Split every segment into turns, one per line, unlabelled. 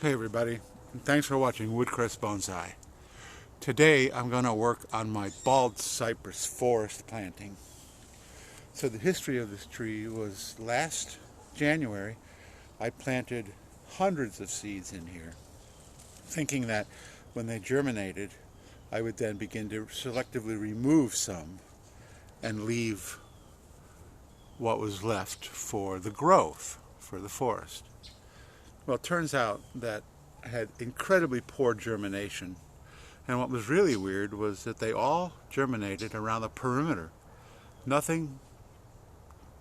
Hey everybody, and thanks for watching Woodcrest Bonsai. Today I'm going to work on my bald cypress forest planting. So the history of this tree was last January I planted hundreds of seeds in here, thinking that when they germinated I would then begin to selectively remove some and leave what was left for the growth, for the forest. Well, it turns out that I had incredibly poor germination. And what was really weird was that they all germinated around the perimeter. Nothing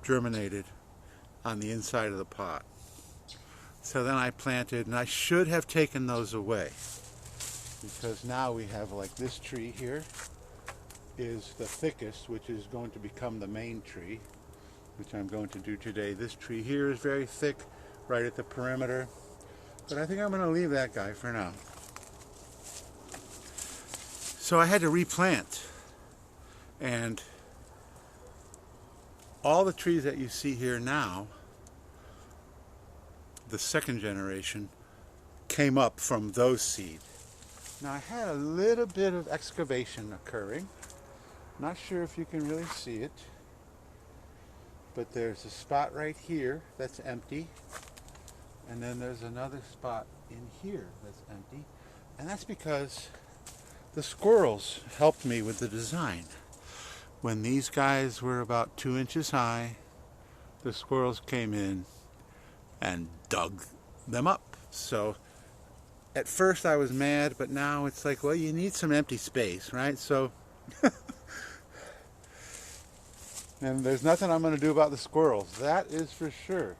germinated on the inside of the pot. So then I planted, and I should have taken those away, because now we have, like, this tree here is the thickest, which is going to become the main tree, which I'm going to do today. This tree here is very thick right at the perimeter, but I think I'm going to leave that guy for now. So I had to replant, and all the trees that you see here now, the second generation, came up from those seed. Now I had a little bit of excavation occurring. Not sure if you can really see it, but there's a spot right here that's empty, and then there's another spot in here that's empty, and that's because the squirrels helped me with the design. When these guys were about 2 inches high, the squirrels came in and dug them up. So at first I was mad, but now it's like, well, you need some empty space, right? So, and there's nothing I'm going to do about the squirrels, that is for sure.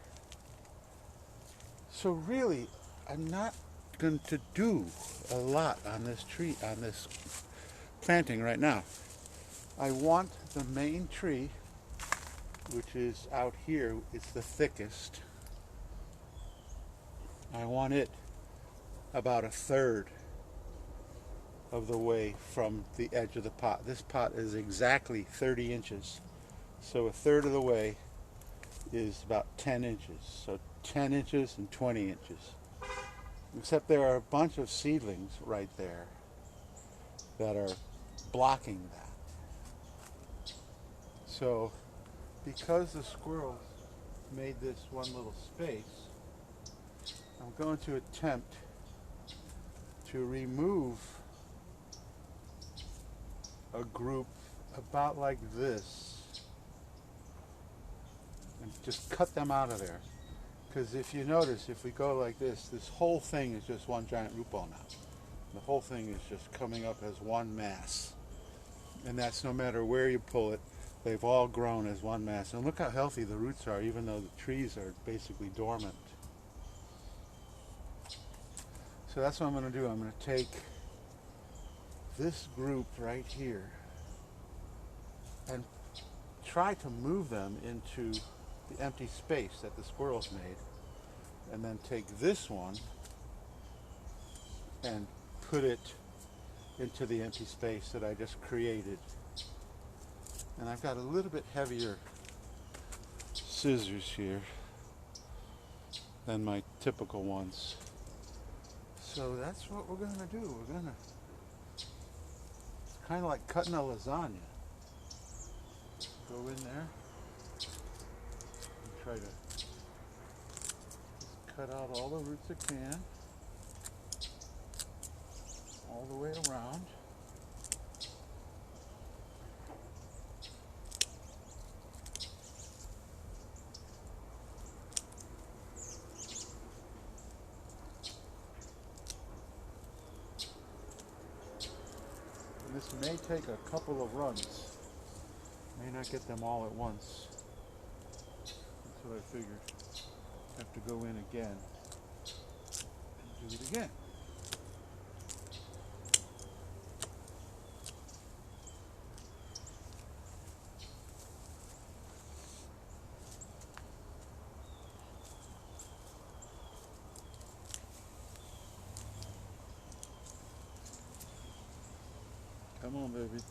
So really, I'm not going to do a lot on this tree, on this planting right now. I want the main tree, which is out here, it's the thickest. I want it about a third of the way from the edge of the pot. This pot is exactly 30 inches. So a third of the way is about 10 inches. So 10 inches and 20 inches. Except there are a bunch of seedlings right there that are blocking that. So because the squirrels made this one little space, I'm going to attempt to remove a group about like this and just cut them out of there. Because if you notice, if we go like this, this whole thing is just one giant root ball now. The whole thing is just coming up as one mass. And that's no matter where you pull it, they've all grown as one mass. And look how healthy the roots are, even though the trees are basically dormant. So that's what I'm going to do. I'm going to take this group right here and try to move them into the empty space that the squirrels made, and then take this one and put it into the empty space that I just created. And I've got a little bit heavier scissors here than my typical ones. So that's what we're going to do. It's kind of like cutting a lasagna. Go in there and try to just cut out all the roots I can, all the way around. This may take a couple of runs. May not get them all at once. That's what I figured. Have to go in again and do it again. Come on, baby.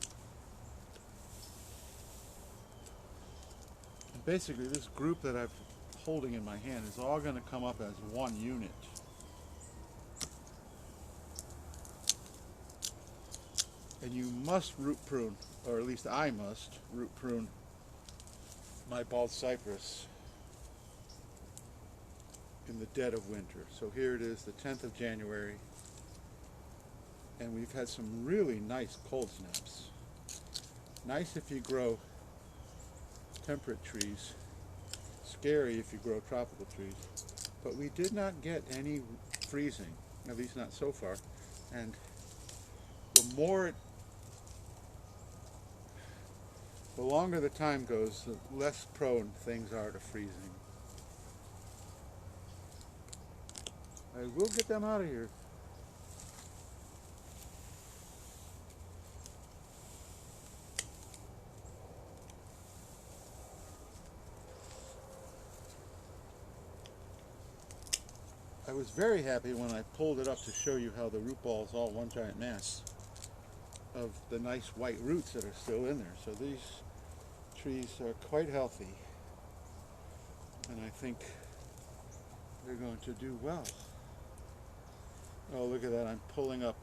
And basically, this group that I'm holding in my hand is all going to come up as one unit. And you must root prune, or at least I must root prune my bald cypress in the dead of winter. So here it is, the 10th of January, and we've had some really nice cold snaps. Nice if you grow temperate trees, scary if you grow tropical trees, but we did not get any freezing, at least not so far. And the longer the time goes, the less prone things are to freezing. I will get them out of here. I was very happy when I pulled it up to show you how the root ball is all one giant mass of the nice white roots that are still in there. So these trees are quite healthy, and I think they're going to do well. Oh, look at that. I'm pulling up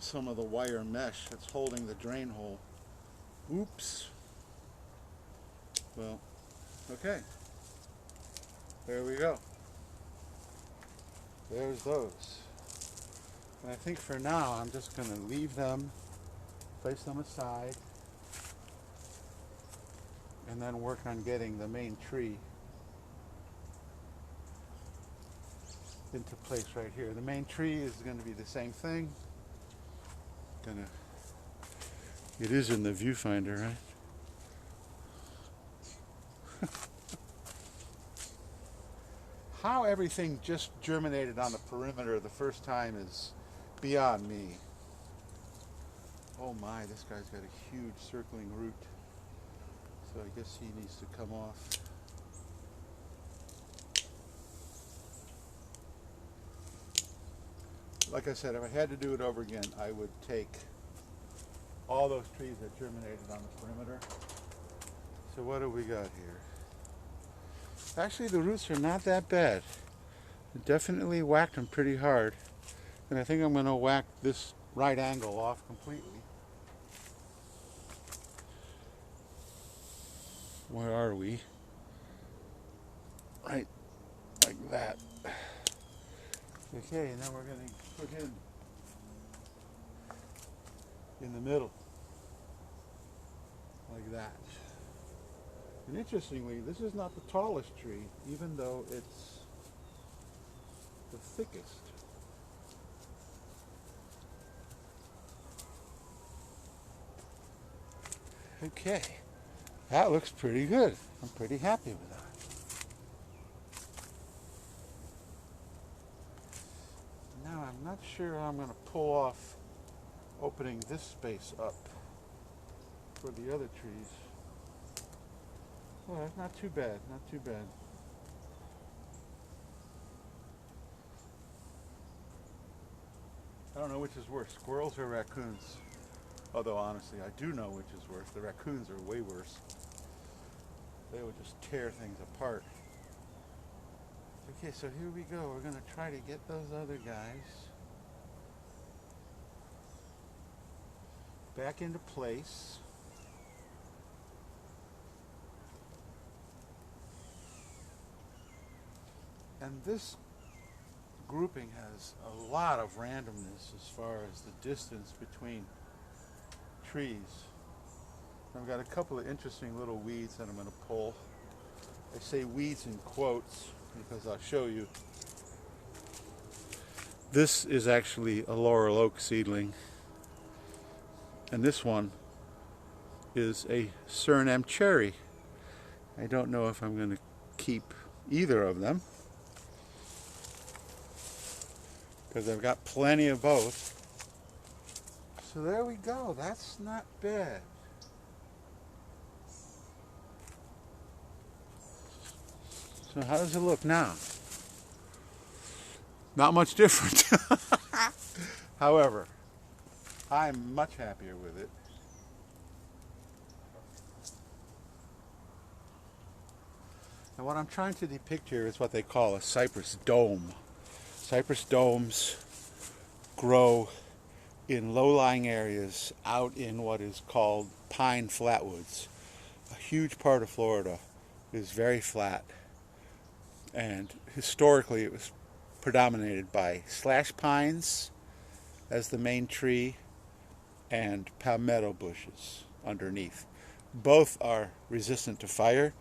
some of the wire mesh that's holding the drain hole. Oops. Well, okay. There we go. There's those. And I think for now I'm just going to leave them, place them aside, and then work on getting the main tree into place right here. The main tree is going to be the same thing. It is in the viewfinder, right? How everything just germinated on the perimeter the first time is beyond me. Oh my, this guy's got a huge circling root. So I guess he needs to come off. Like I said, if I had to do it over again, I would take all those trees that germinated on the perimeter. So what do we got here? Actually, the roots are not that bad. I definitely whacked them pretty hard. And I think I'm going to whack this right angle off completely. Where are we? Right like that. Okay, and then we're going to put in the middle, like that. And interestingly, this is not the tallest tree, even though it's the thickest. Okay, that looks pretty good. I'm pretty happy with that. Now I'm not sure how I'm going to pull off opening this space up for the other trees. Well, that's not too bad, not too bad. I don't know which is worse, squirrels or raccoons. Although honestly, I do know which is worse. The raccoons are way worse. They would just tear things apart. Okay, so here we go. We're going to try to get those other guys back into place. And this grouping has a lot of randomness as far as the distance between trees. I've got a couple of interesting little weeds that I'm going to pull. I say weeds in quotes because I'll show you. This is actually a laurel oak seedling, and this one is a Suriname cherry. I don't know if I'm going to keep either of them, because I've got plenty of both. So there we go. That's not bad. So how does it look now? Not much different. However, I'm much happier with it. And what I'm trying to depict here is what they call a cypress dome. Cypress domes grow in low-lying areas out in what is called pine flatwoods. A huge part of Florida is very flat, and historically it was predominated by slash pines as the main tree and palmetto bushes underneath. Both are resistant to fire,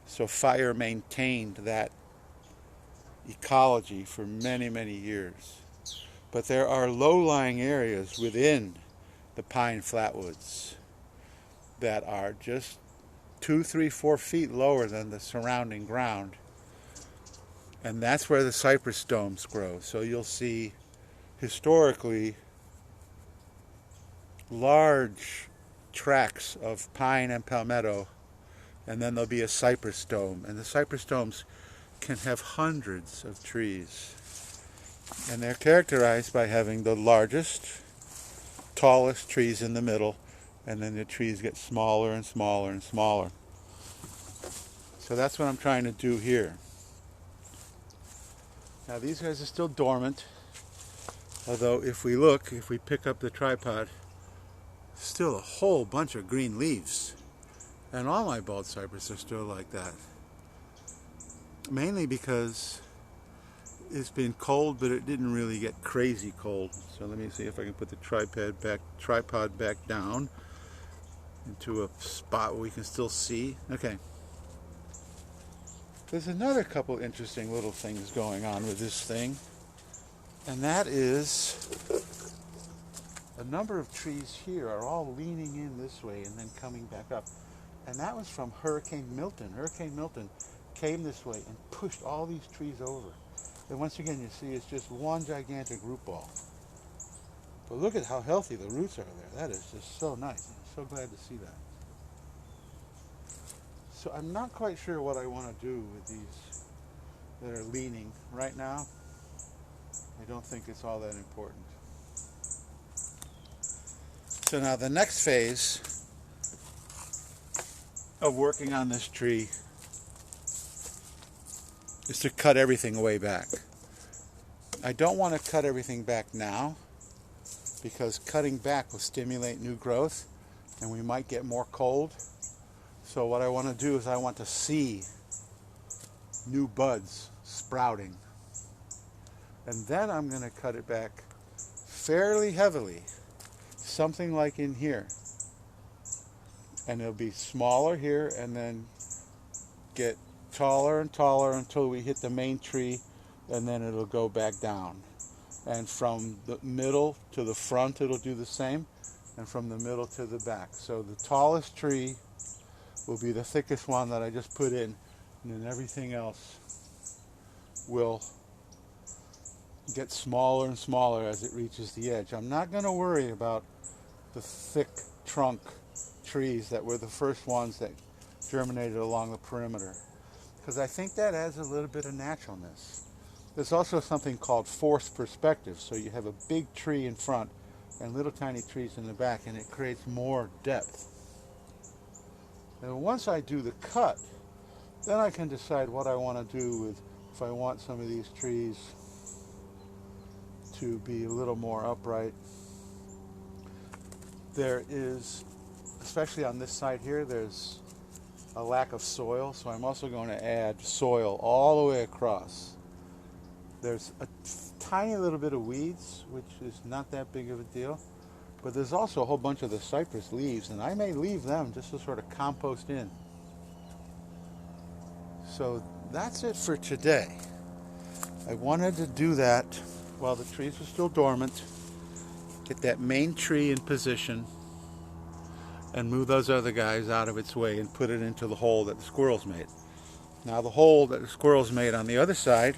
so fire maintained that ecology for many, many years. But there are low-lying areas within the pine flatwoods that are just 2, 3, 4 feet lower than the surrounding ground. And that's where the cypress domes grow. So you'll see historically large tracts of pine and palmetto, and then there'll be a cypress dome. And the cypress domes can have hundreds of trees. And they're characterized by having the largest, tallest trees in the middle, and then the trees get smaller and smaller and smaller. So that's what I'm trying to do here. Now these guys are still dormant, although if we pick up the tripod, still a whole bunch of green leaves. And all my bald cypress are still like that. Mainly because it's been cold, but it didn't really get crazy cold. So let me see if I can put the tripod back down into a spot where we can still see. Okay. There's another couple interesting little things going on with this thing, and that is a number of trees here are all leaning in this way and then coming back up. And that was from Hurricane Milton. Hurricane Milton came this way and pushed all these trees over. And once again, you see it's just one gigantic root ball. But look at how healthy the roots are there. That is just so nice. I'm so glad to see that. So I'm not quite sure what I want to do with these that are leaning right now. I don't think it's all that important. So now the next phase of working on this tree is to cut everything way back. I don't want to cut everything back now because cutting back will stimulate new growth and we might get more cold. So what I want to do is I want to see new buds sprouting. And then I'm going to cut it back fairly heavily, something like in here. And it'll be smaller here and then get taller and taller until we hit the main tree, and then it'll go back down. And from the middle to the front it'll do the same, and from the middle to the back. So the tallest tree will be the thickest one that I just put in, and then everything else will get smaller and smaller as it reaches the edge. I'm not going to worry about the thick trunk trees that were the first ones that germinated along the perimeter, because I think that adds a little bit of naturalness. There's also something called forced perspective, so you have a big tree in front and little tiny trees in the back, and it creates more depth. And once I do the cut, then I can decide what I want to do with, if I want some of these trees to be a little more upright. There is, especially on this side here, there's a lack of soil, so I'm also going to add soil all the way across. There's a tiny little bit of weeds, which is not that big of a deal, but there's also a whole bunch of the cypress leaves, and I may leave them just to sort of compost in. So that's it for today. I wanted to do that while the trees are still dormant, get that main tree in position, and move those other guys out of its way and put it into the hole that the squirrels made. Now the hole that the squirrels made on the other side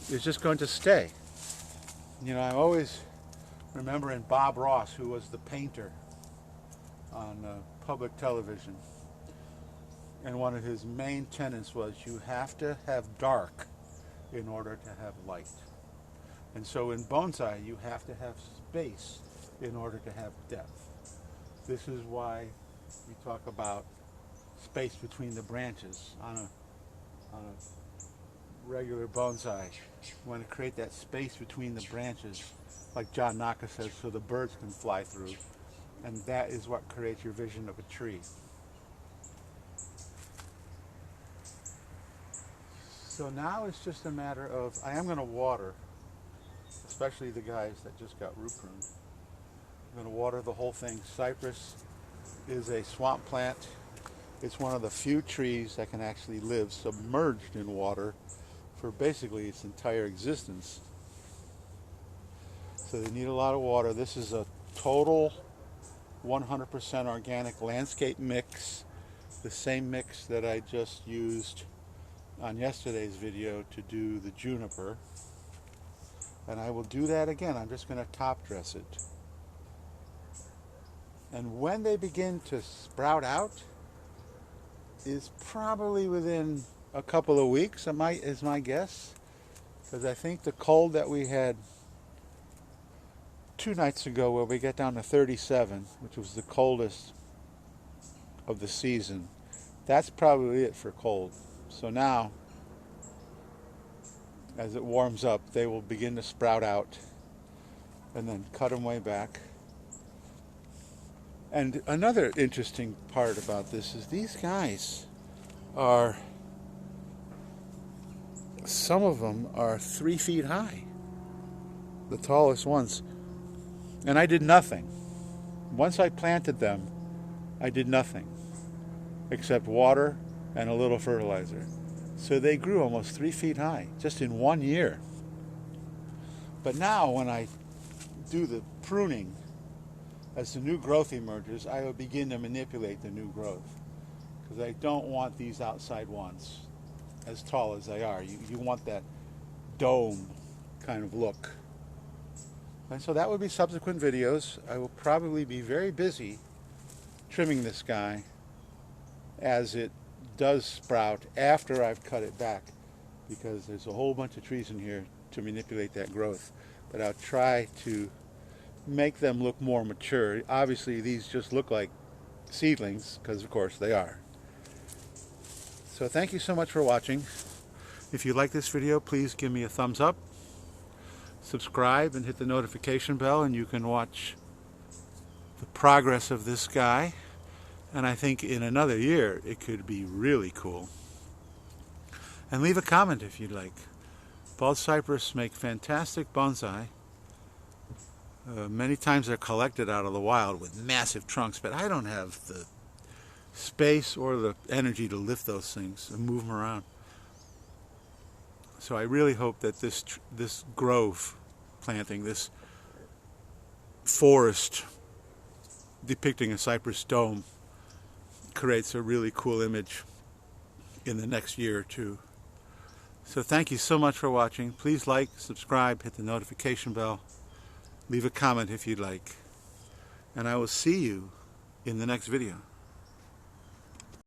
is just going to stay. You know, I'm always remembering Bob Ross, who was the painter on public television. And one of his main tenets was you have to have dark in order to have light. And so in bonsai, you have to have space in order to have depth. This is why we talk about space between the branches on a regular bonsai. You want to create that space between the branches, like John Naka says, so the birds can fly through. And that is what creates your vision of a tree. So now it's just a matter of, I am going to water, especially the guys that just got root pruned. I'm going to water the whole thing. Cypress is a swamp plant. It's one of the few trees that can actually live submerged in water for basically its entire existence. So they need a lot of water. This is a total 100% organic landscape mix, the same mix that I just used on yesterday's video to do the juniper. And I will do that again. I'm just going to top dress it. And when they begin to sprout out is probably within a couple of weeks, is my guess. Because I think the cold that we had 2 nights ago, where we got down to 37, which was the coldest of the season, that's probably it for cold. So now, as it warms up, they will begin to sprout out and then cut them way back. And another interesting part about this is these guys are, some of them are 3 feet high, the tallest ones. And I did nothing. Once I planted them, I did nothing except water and a little fertilizer. So they grew almost 3 feet high just in 1 year. But now when I do the pruning, as the new growth emerges, I will begin to manipulate the new growth, because I don't want these outside ones as tall as they are. You want that dome kind of look. And so that would be subsequent videos. I will probably be very busy trimming this guy as it does sprout after I've cut it back, because there's a whole bunch of trees in here to manipulate that growth. But I'll try to make them look more mature. Obviously these just look like seedlings, because of course they are. So thank you so much for watching. If you like this video, please give me a thumbs up, subscribe, and hit the notification bell, and you can watch the progress of this guy. And I think in another year it could be really cool. And leave a comment if you'd like. Bald cypress make fantastic bonsai. Many times they're collected out of the wild with massive trunks, but I don't have the space or the energy to lift those things and move them around. So I really hope that this grove planting, this forest depicting a cypress dome, creates a really cool image in the next year or two. So thank you so much for watching. Please like, subscribe, hit the notification bell, leave a comment if you'd like, and I will see you in the next video.